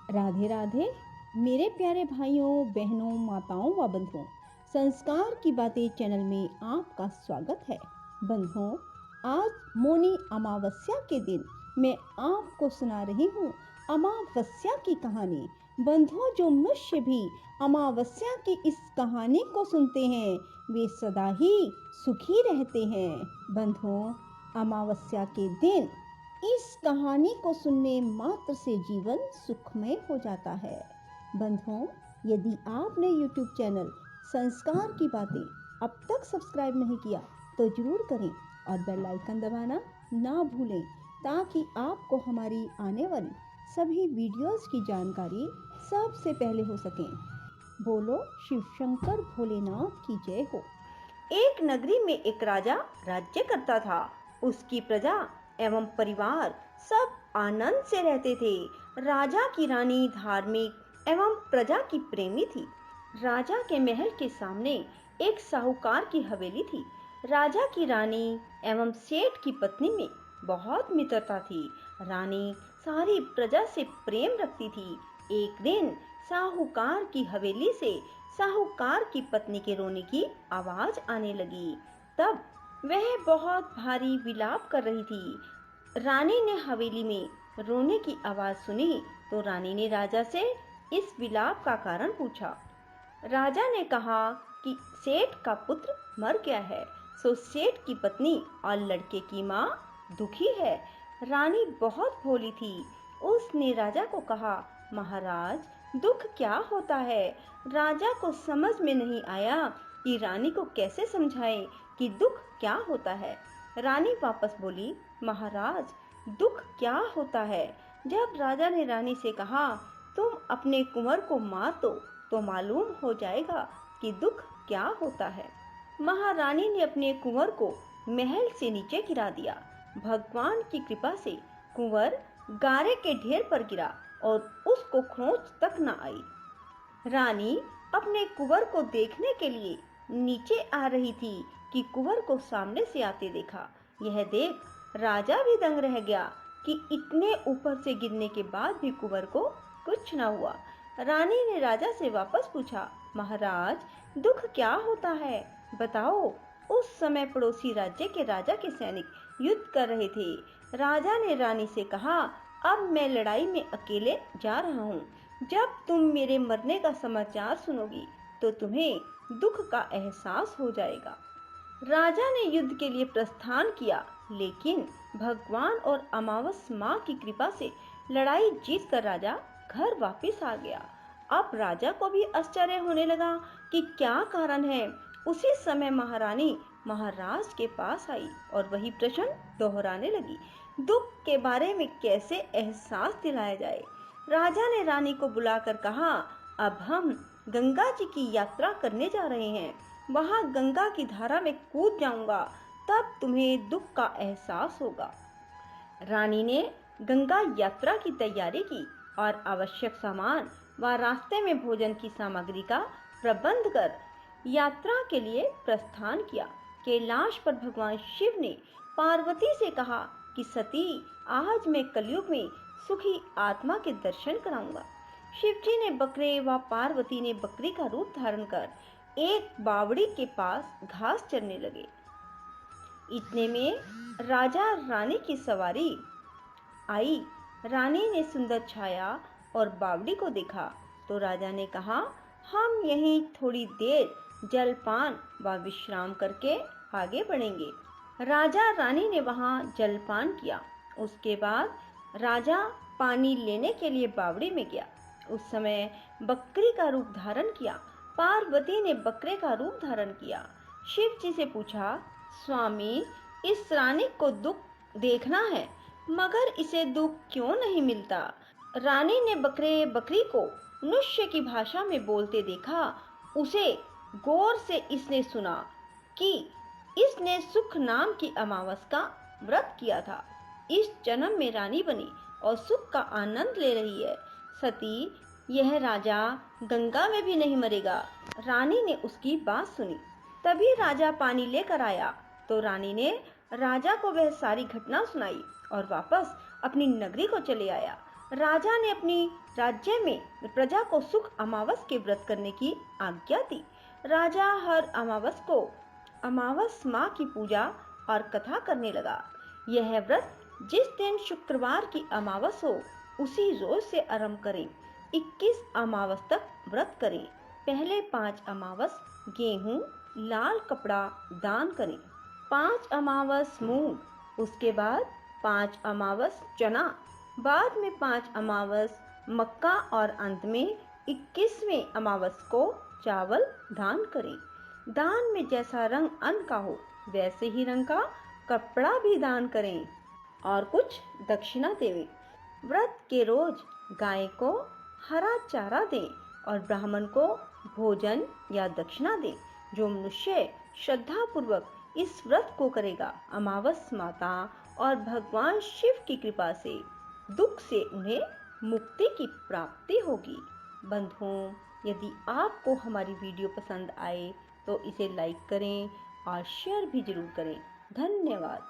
राधे राधे मेरे प्यारे भाइयों बहनों माताओं व बंधुओं, संस्कार की बातें चैनल में आपका स्वागत है। बंधुओं, आज मौनी अमावस्या के दिन मैं आपको सुना रही हूँ अमावस्या की कहानी। बंधुओं, जो मनुष्य भी अमावस्या की इस कहानी को सुनते हैं वे सदा ही सुखी रहते हैं। बंधुओं, अमावस्या के दिन इस कहानी को सुनने मात्र से जीवन सुखमय हो जाता है। बंधुओं, यदि आपने YouTube चैनल संस्कार की बातें अब तक सब्सक्राइब नहीं किया तो जरूर करें और बेल आइकन दबाना ना भूलें, ताकि आपको हमारी आने वाली सभी वीडियोस की जानकारी सबसे पहले हो सके। बोलो शिव शंकर भोलेनाथ की जय हो। एक नगरी में एक राजा राज्य करता था। उसकी प्रजा एवं परिवार सब आनंद से रहते थे। राजा की रानी धार्मिक एवं प्रजा की प्रेमी थी। राजा के महल के सामने एक साहूकार की हवेली थी। राजा की रानी एवं सेठ की पत्नी में बहुत मित्रता थी। रानी सारी प्रजा से प्रेम रखती थी। एक दिन साहूकार की हवेली से साहूकार की पत्नी के रोने की आवाज आने लगी। तब वह बहुत भारी विलाप कर रही थी। रानी ने हवेली में रोने की आवाज सुनी तो रानी ने राजा से इस विलाप का कारण पूछा। राजा ने कहा कि सेठ का पुत्र मर गया है, सो सेठ की पत्नी और लड़के की माँ दुखी है। रानी बहुत भोली थी। उसने राजा को कहा, महाराज, दुख क्या होता है? राजा को समझ में नहीं आया कि रानी को कैसे समझाए कि दुख क्या होता है। रानी वापस बोली, महाराज, दुख क्या होता है? जब राजा ने रानी से कहा, तुम अपने कुंवर को मार दो तो मालूम हो जाएगा कि दुख क्या होता है। महारानी ने अपने कुंवर को महल से नीचे गिरा दिया। भगवान की कृपा से कुंवर गारे के ढेर पर गिरा और उसको खोज तक न आई। रानी अपने कुंवर को देखने के लिए नीचे आ रही थी कि कुंवर को सामने से आते देखा। यह देख राजा भी दंग रह गया कि इतने ऊपर से गिरने के बाद भी कुंवर को कुछ न हुआ। रानी ने राजा से वापस पूछा, महाराज, दुख क्या होता है? बताओ। उस समय पड़ोसी राज्य के राजा के सैनिक युद्ध कर रहे थे। राजा ने रानी से कहा, अब मैं लड़ाई में अकेले जा रहा हूँ। जब तुम मेरे मरने का समाचार सुनोगी तो तुम्हें दुख का एहसास हो जाएगा। राजा ने युद्ध के लिए प्रस्थान किया, लेकिन भगवान और अमावस माँ की कृपा से लड़ाई जीतकर राजा घर वापस आ गया। अब राजा को भी आश्चर्य होने लगा कि क्या कारण है। उसी समय महारानी महाराज के पास आई और वही प्रश्न दोहराने लगी, दुख के बारे में कैसे एहसास दिलाया जाए। राजा ने रानी को बुलाकर कहा, अब हम गंगा जी की यात्रा करने जा रहे हैं। वहां गंगा की धारा में कूद जाऊंगा, तब तुम्हें दुख का एहसास होगा। रानी ने गंगा यात्रा की तैयारी की और आवश्यक सामान व रास्ते में भोजन की सामग्री का प्रबंध कर यात्रा के लिए प्रस्थान किया। कैलाश पर भगवान शिव ने पार्वती से कहा कि सती, आज मैं कलयुग में सुखी आत्मा के दर्शन कराऊंगा। शिवजी ने बकरे व पार्वती ने बकरी का रूप धारण कर एक बावड़ी के पास घास चरने लगे। इतने में राजा रानी की सवारी आई। रानी ने सुंदर छाया और बावड़ी को देखा तो राजा ने कहा, हम यहीं थोड़ी देर जलपान व विश्राम करके आगे बढ़ेंगे। राजा रानी ने वहां जलपान किया। उसके बाद राजा पानी लेने के लिए बावड़ी में गया। उस समय बकरी का रूप धारण किया। पार्वती ने बकरे का रूप धारण किया। शिव जी से पूछा, स्वामी, इस रानी को दुख देखना है, मगर इसे दुख क्यों नहीं मिलता? रानी ने बकरी को मनुष्य की भाषा में बोलते देखा। उसे गौर से इसने सुना कि इसने सुख नाम की अमावस का व्रत किया था। इस जन्म में रानी बनी और सुख का आनंद ले रही है। सती, यह राजा गंगा में भी नहीं मरेगा। रानी ने उसकी बात सुनी। तभी राजा पानी लेकर आया तो रानी ने राजा को वह सारी घटना सुनाई और वापस अपनी नगरी को चले आया। राजा ने अपनी राज्य में प्रजा को सुख अमावस के व्रत करने की आज्ञा दी। राजा हर अमावस माँ की पूजा और कथा करने लगा। यह व्रत जिस दिन शुक्रवार की अमावस हो उसी रोज से आरंभ करें। 21 अमावस तक व्रत करें। पहले 5 अमावस गेहूं लाल कपड़ा दान करें, 5 अमावस मूंग, उसके बाद 5 अमावस चना, बाद में 5 अमावस मक्का और अंत में 21वें अमावस को चावल दान करें। दान में जैसा रंग अन्न का हो वैसे ही रंग का कपड़ा भी दान करें और कुछ दक्षिणा दें। व्रत के रोज गाय को हरा चारा दें और ब्राह्मण को भोजन या दक्षिणा दें। जो मनुष्य श्रद्धा पूर्वक इस व्रत को करेगा, अमावस माता और भगवान शिव की कृपा से दुख से उन्हें मुक्ति की प्राप्ति होगी। बंधुओं, यदि आपको हमारी वीडियो पसंद आए तो इसे लाइक करें और शेयर भी जरूर करें। धन्यवाद।